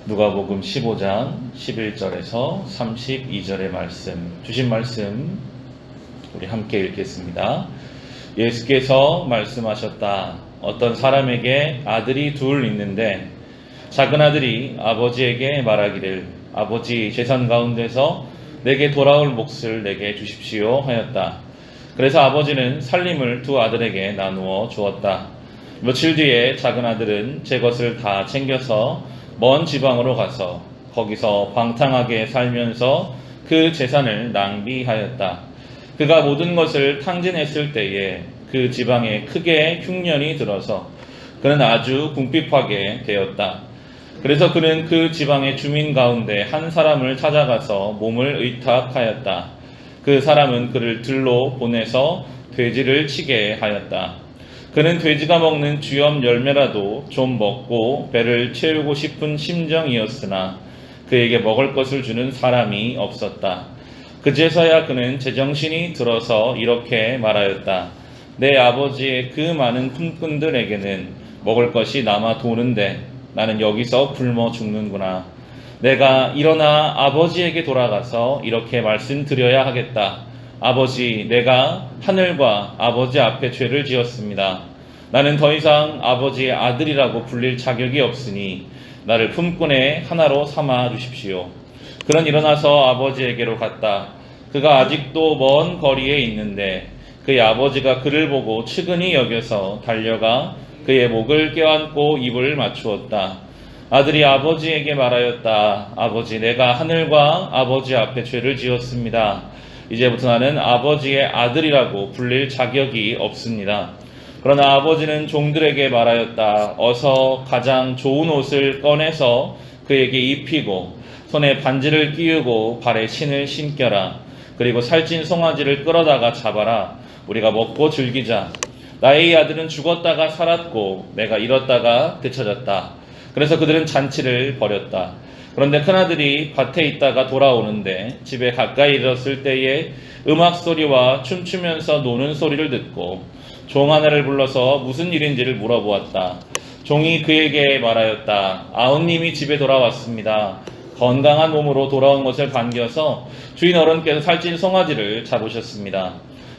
누가복음 15장 11절에서 32절의 말씀, 주신 말씀 우리 함께 읽겠습니다. 예수께서 말씀하셨다. 어떤 사람에게 아들이 둘 있는데 작은 아들이 아버지에게 말하기를 아버지, 재산 가운데서 내게 돌아올 몫을 내게 주십시오 하였다. 그래서 아버지는 살림을 두 아들에게 나누어 주었다. 며칠 뒤에 작은 아들은 제 것을 다 챙겨서 먼 지방으로 가서 거기서 방탕하게 살면서 그 재산을 낭비하였다. 그가 모든 것을 탕진했을 때에 그 지방에 크게 흉년이 들어서 그는 아주 궁핍하게 되었다. 그래서 그는 그 지방의 주민 가운데 한 사람을 찾아가서 몸을 의탁하였다. 그 사람은 그를 들로 보내서 돼지를 치게 하였다. 그는 돼지가 먹는 주염 열매라도 좀 먹고 배를 채우고 싶은 심정이었으나 그에게 먹을 것을 주는 사람이 없었다. 그제서야 그는 제정신이 들어서 이렇게 말하였다. 내 아버지의 그 많은 품꾼들에게는 먹을 것이 남아 도는데 나는 여기서 굶어 죽는구나. 내가 일어나 아버지에게 돌아가서 이렇게 말씀드려야 하겠다. 아버지, 내가 하늘과 아버지 앞에 죄를 지었습니다. 나는 더 이상 아버지의 아들이라고 불릴 자격이 없으니 나를 품꾼의 하나로 삼아 주십시오. 그는 일어나서 아버지에게로 갔다. 그가 아직도 먼 거리에 있는데 그의 아버지가 그를 보고 측은히 여겨서 달려가 그의 목을 껴안고 입을 맞추었다. 아들이 아버지에게 말하였다. 아버지, 내가 하늘과 아버지 앞에 죄를 지었습니다. 이제부터 나는 아버지의 아들이라고 불릴 자격이 없습니다. 그러나 아버지는 종들에게 말하였다. 어서 가장 좋은 옷을 꺼내서 그에게 입히고 손에 반지를 끼우고 발에 신을 신겨라. 그리고 살찐 송아지를 끌어다가 잡아라. 우리가 먹고 즐기자. 나의 아들은 죽었다가 살았고 내가 잃었다가 되찾았다. 그래서 그들은 잔치를 벌였다. 그런데 큰아들이 밭에 있다가 돌아오는데 집에 가까이 이르렀을 때에 음악 소리와 춤추면서 노는 소리를 듣고 종 하나를 불러서 무슨 일인지를 물어보았다. 종이 그에게 말하였다. 아우님이 집에 돌아왔습니다. 건강한 몸으로 돌아온 것을 반겨서 주인 어른께서 살찐 송아지를 잡으셨습니다.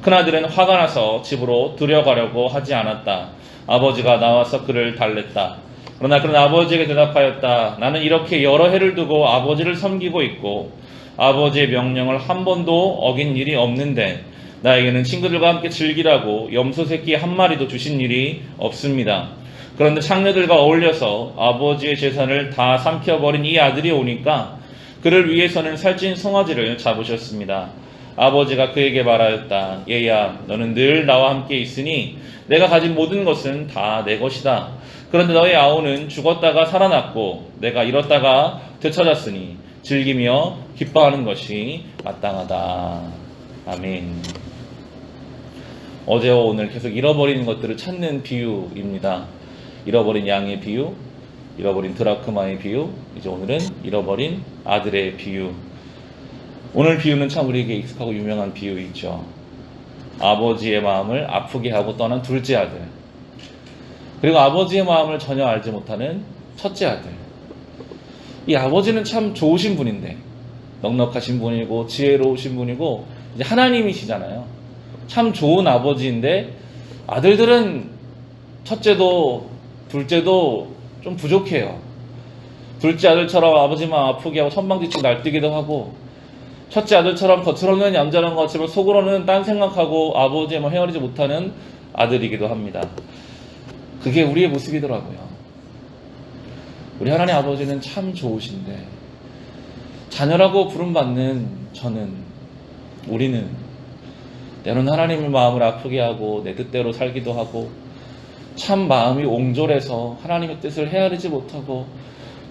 큰아들은 화가 나서 집으로 들여가려고 하지 않았다. 아버지가 나와서 그를 달랬다. 그러나 그는 아버지에게 대답하였다. 나는 이렇게 여러 해를 두고 아버지를 섬기고 있고 아버지의 명령을 한 번도 어긴 일이 없는데 나에게는 친구들과 함께 즐기라고 염소 새끼 한 마리도 주신 일이 없습니다. 그런데 창녀들과 어울려서 아버지의 재산을 다 삼켜버린 이 아들이 오니까 그를 위해서는 살찐 송아지를 잡으셨습니다. 아버지가 그에게 말하였다. 얘야, 너는 늘 나와 함께 있으니 내가 가진 모든 것은 다 내 것이다. 그런데 너의 아우는 죽었다가 살아났고 내가 잃었다가 되찾았으니 즐기며 기뻐하는 것이 마땅하다. 아멘. 어제와 오늘 계속 잃어버린 것들을 찾는 비유입니다. 잃어버린 양의 비유, 잃어버린 드라크마의 비유, 이제 오늘은 잃어버린 아들의 비유. 오늘 비유는 참 우리에게 익숙하고 유명한 비유이죠. 아버지의 마음을 아프게 하고 떠난 둘째 아들, 그리고 아버지의 마음을 전혀 알지 못하는 첫째 아들. 이 아버지는 참 좋으신 분인데, 넉넉하신 분이고 지혜로우신 분이고 이제 하나님이시잖아요. 참 좋은 아버지인데 아들들은 첫째도 둘째도 좀 부족해요. 둘째 아들처럼 아버지 마음 아프게 하고 천방지축 날뛰기도 하고, 첫째 아들처럼 겉으로는 얌전한 것 같지만 속으로는 딴 생각하고 아버지의 마음 헤아리지 못하는 아들이기도 합니다. 그게 우리의 모습이더라고요. 우리 하나님 아버지는 참 좋으신데 자녀라고 부름받는 저는, 우리는 때로는 하나님의 마음을 아프게 하고 내 뜻대로 살기도 하고 참 마음이 옹졸해서 하나님의 뜻을 헤아리지 못하고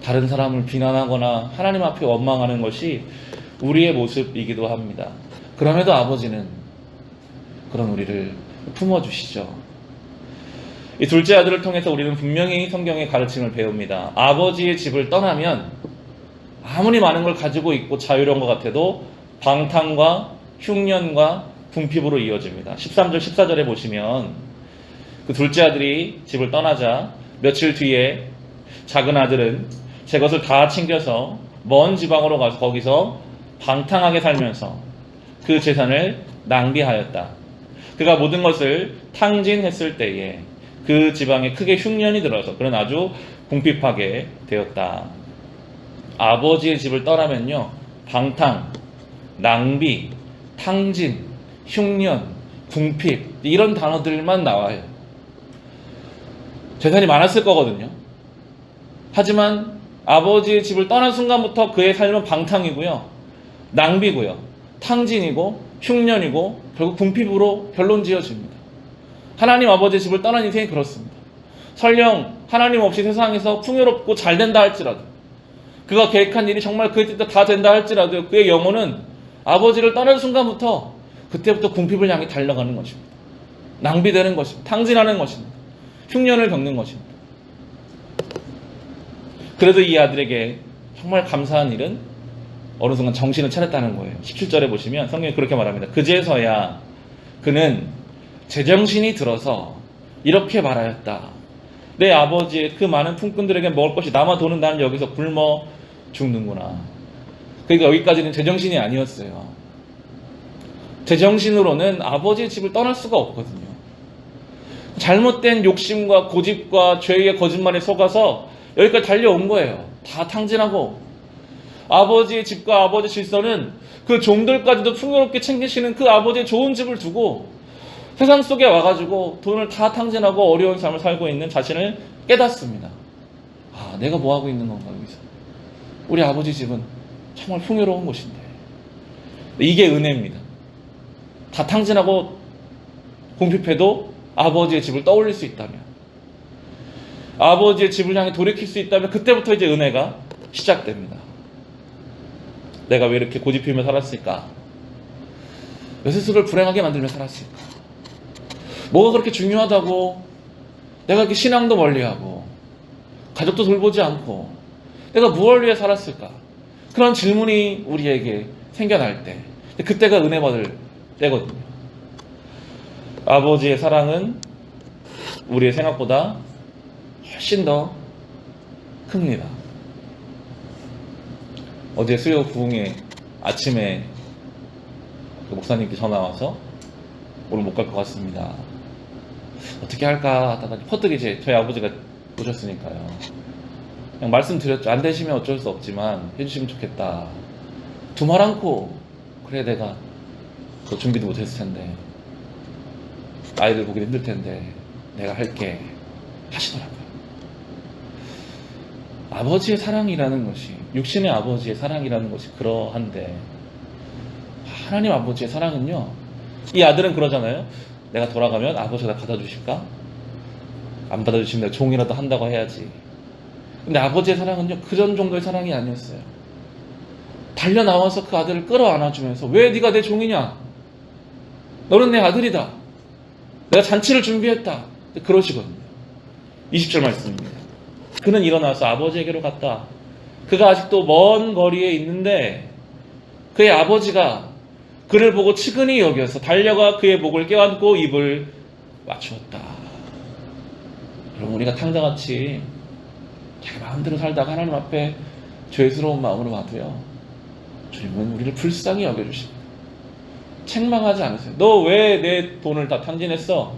다른 사람을 비난하거나 하나님 앞에 원망하는 것이 우리의 모습이기도 합니다. 그럼에도 아버지는 그런 우리를 품어주시죠. 이 둘째 아들을 통해서 우리는 분명히 성경의 가르침을 배웁니다. 아버지의 집을 떠나면 아무리 많은 걸 가지고 있고 자유로운 것 같아도 방탕과 흉년과 궁핍으로 이어집니다. 13절 14절에 보시면 그 둘째 아들이 집을 떠나자 며칠 뒤에 작은 아들은 제 것을 다 챙겨서 먼 지방으로 가서 거기서 방탕하게 살면서 그 재산을 낭비하였다. 그가 모든 것을 탕진했을 때에 그 지방에 크게 흉년이 들어서 그는 아주 궁핍하게 되었다. 아버지의 집을 떠나면요, 방탕, 낭비, 탕진, 흉년, 궁핍 이런 단어들만 나와요. 재산이 많았을 거거든요. 하지만 아버지의 집을 떠난 순간부터 그의 삶은 방탕이고요, 낭비고요, 탕진이고 흉년이고 결국 궁핍으로 결론 지어집니다. 하나님 아버지의 집을 떠난 인생이 그렇습니다. 설령 하나님 없이 세상에서 풍요롭고 잘 된다 할지라도, 그가 계획한 일이 정말 그의 뜻대로 다 된다 할지라도 그의 영혼은 아버지를 떠난 순간부터 그때부터 궁핍을 향해 달려가는 것입니다. 낭비되는 것입니다. 탕진하는 것입니다. 흉년을 겪는 것입니다. 그래도 이 아들에게 정말 감사한 일은 어느 순간 정신을 차렸다는 거예요. 17절에 보시면 성경이 그렇게 말합니다. 그제서야 그는 제정신이 들어서 이렇게 말하였다. 내 아버지의 그 많은 품꾼들에게 먹을 것이 남아도는 나는 여기서 굶어 죽는구나. 그러니까 여기까지는 제정신이 아니었어요. 제정신으로는 아버지의 집을 떠날 수가 없거든요. 잘못된 욕심과 고집과 죄의 거짓말에 속아서 여기까지 달려온 거예요. 다 탕진하고. 아버지의 집과 아버지의 질서는 그 종들까지도 풍요롭게 챙기시는 그 아버지의 좋은 집을 두고 세상 속에 와가지고 돈을 다 탕진하고 어려운 삶을 살고 있는 자신을 깨닫습니다. 아, 내가 뭐 하고 있는 건가 여기서. 우리 아버지 집은 정말 풍요로운 곳인데. 이게 은혜입니다. 다 탕진하고 궁핍해도 아버지의 집을 떠올릴 수 있다면, 아버지의 집을 향해 돌이킬 수 있다면 그때부터 이제 은혜가 시작됩니다. 내가 왜 이렇게 고집피며 살았을까? 왜 스스로를 불행하게 만들며 살았을까? 뭐가 그렇게 중요하다고 내가 이렇게 신앙도 멀리하고 가족도 돌보지 않고 내가 무엇을 위해 살았을까? 그런 질문이 우리에게 생겨날 때, 그때가 은혜 받을 때거든요. 아버지의 사랑은 우리의 생각보다 훨씬 더 큽니다. 어제 수요 부흥회 아침에 그 목사님께 전화 와서 오늘 못 갈 것 같습니다. 어떻게 할까 하다가 퍼뜩 이제 저희 아버지가 오셨으니까요. 그냥 말씀드렸죠. 안 되시면 어쩔 수 없지만 해주시면 좋겠다. 두말 않고, 그래 내가 그 준비도 못했을 텐데, 아이들 보기 힘들 텐데 내가 할게 하시더라고요. 아버지의 사랑이라는 것이, 육신의 아버지의 사랑이라는 것이 그러한데, 하나님 아버지의 사랑은요, 이 아들은 그러잖아요. 내가 돌아가면 아버지가 나 받아주실까? 안 받아주시면 내가 종이라도 한다고 해야지. 근데 아버지의 사랑은요, 그런 정도의 사랑이 아니었어요. 달려나와서 그 아들을 끌어안아주면서, 왜 네가 내 종이냐? 너는 내 아들이다. 내가 잔치를 준비했다. 그러시거든요. 20절 말씀입니다. 그는 일어나서 아버지에게로 갔다. 그가 아직도 먼 거리에 있는데 그의 아버지가 그를 보고 측은히 여겨서 달려가 그의 목을 껴안고 입을 맞추었다. 여러분, 우리가 탕자같이 자기 마음대로 살다가 하나님 앞에 죄스러운 마음으로 와도요, 주님은 우리를 불쌍히 여겨주십니다. 책망하지 않으세요. 너 왜 내 돈을 다 탕진했어?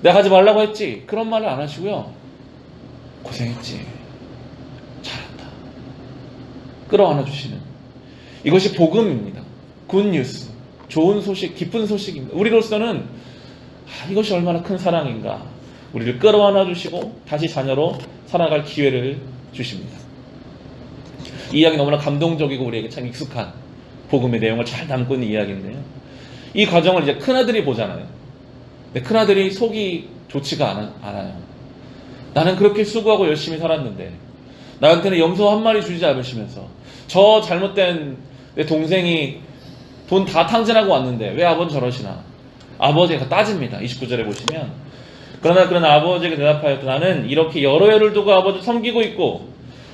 내가 하지 말라고 했지? 그런 말을 안 하시고요, 고생했지, 잘한다, 끌어안아 주시는, 이것이 복음입니다. 굿뉴스, 좋은 소식, 기쁜 소식입니다. 우리로서는 이것이 얼마나 큰 사랑인가. 우리를 끌어안아 주시고 다시 자녀로 살아갈 기회를 주십니다. 이 이야기 너무나 감동적이고 우리에게 참 익숙한 복음의 내용을 잘 담고 있는 이야기인데요, 이 과정을 이제 큰아들이 보잖아요. 근데 큰아들이 속이 좋지가 않아요. 나는 그렇게 수고하고 열심히 살았는데 나한테는 염소 한 마리 주지 않으시면서, 저 잘못된 내 동생이 돈 다 탕진하고 왔는데 왜 아버지 저러시나? 아버지가 따집니다. 29절에 보시면, 그러나 아버지에게 대답하였다. 나는 이렇게 여러 해를 두고 아버지를 섬기고 있고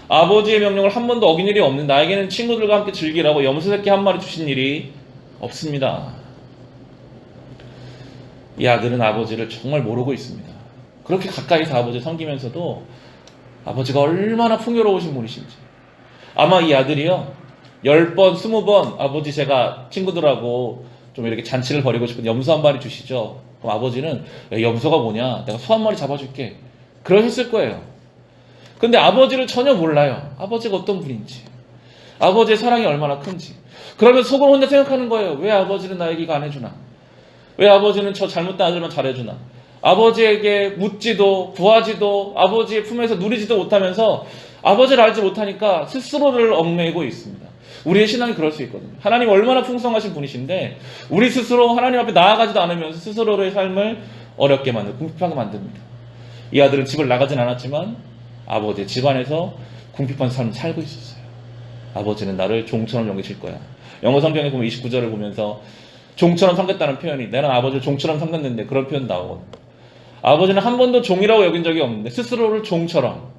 아버지의 명령을 한 번도 어긴 일이 없는, 나에게는 친구들과 함께 즐기라고 염소 새끼 한 마리 주신 일이 없습니다. 이 아들은 아버지를 정말 모르고 있습니다. 그렇게 가까이서 아버지를 섬기면서도 아버지가 얼마나 풍요로우신 분이신지. 아마 이 아들이요, 10번, 20번 아버지 제가 친구들하고 좀 이렇게 잔치를 벌이고 싶은 염소 한 마리 주시죠. 그럼 아버지는 야, 염소가 뭐냐? 내가 소 한 마리 잡아줄게. 그러셨을 거예요. 근데 아버지를 전혀 몰라요. 아버지가 어떤 분인지. 아버지의 사랑이 얼마나 큰지. 그러면 속으로 혼자 생각하는 거예요. 왜 아버지는 나에게 이거 안 해주나? 왜 아버지는 저 잘못된 아들만 잘해주나? 아버지에게 묻지도 구하지도 아버지의 품에서 누리지도 못하면서 아버지를 알지 못하니까 스스로를 얽매이고 있습니다. 우리의 신앙이 그럴 수 있거든요. 하나님 얼마나 풍성하신 분이신데 우리 스스로 하나님 앞에 나아가지도 않으면서 스스로의 삶을 어렵게 만들고 궁핍하게 만듭니다. 이 아들은 집을 나가진 않았지만 아버지의 집안에서 궁핍한 삶을 살고 있었어요. 아버지는 나를 종처럼 여기실 거야. 영어 성경에 보면 29절을 보면서 종처럼 삼겠다는 표현이, 내가 아버지를 종처럼 삼겼는데 그런 표현 나오거든요. 아버지는 한 번도 종이라고 여긴 적이 없는데 스스로를 종처럼,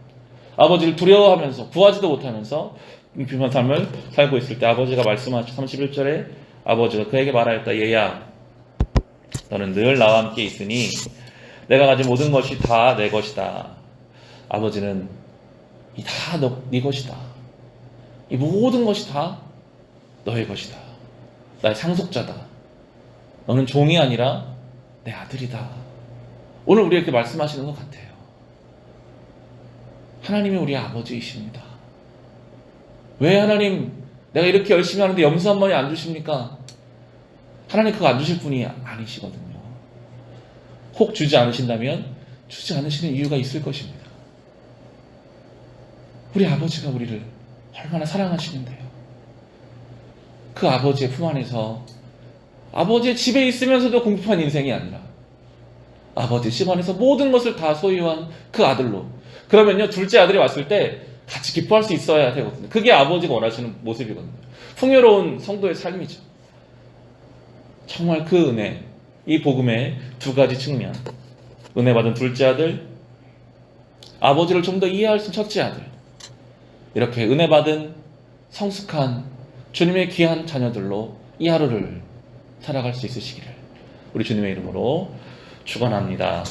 아버지를 두려워하면서 구하지도 못하면서 궁핍한 삶을 살고 있을 때 아버지가 말씀하시죠. 31절에 아버지가 그에게 말하였다. 얘야, 너는 늘 나와 함께 있으니 내가 가진 모든 것이 다 내 것이다. 아버지는 이 다 네 것이다. 이 모든 것이 다 너의 것이다. 나의 상속자다. 너는 종이 아니라 내 아들이다. 오늘 우리에게 말씀하시는 것 같아요. 하나님이 우리의 아버지이십니다. 왜 하나님, 내가 이렇게 열심히 하는데 염소 한 마리 안 주십니까? 하나님 그거 안 주실 분이 아니시거든요. 혹 주지 않으신다면 주지 않으시는 이유가 있을 것입니다. 우리 아버지가 우리를 얼마나 사랑하시는데요. 그 아버지의 품 안에서, 아버지의 집에 있으면서도 궁핍한 인생이 아니라 아버지 집 안에서 모든 것을 다 소유한 그 아들로, 그러면요 둘째 아들이 왔을 때 같이 기뻐할 수 있어야 되거든요. 그게 아버지가 원하시는 모습이거든요. 풍요로운 성도의 삶이죠. 정말 그 은혜, 이 복음의 두 가지 측면, 은혜 받은 둘째 아들, 아버지를 좀 더 이해할 수 있는 첫째 아들, 이렇게 은혜 받은 성숙한 주님의 귀한 자녀들로 이 하루를 살아갈 수 있으시기를 우리 주님의 이름으로 축원합니다.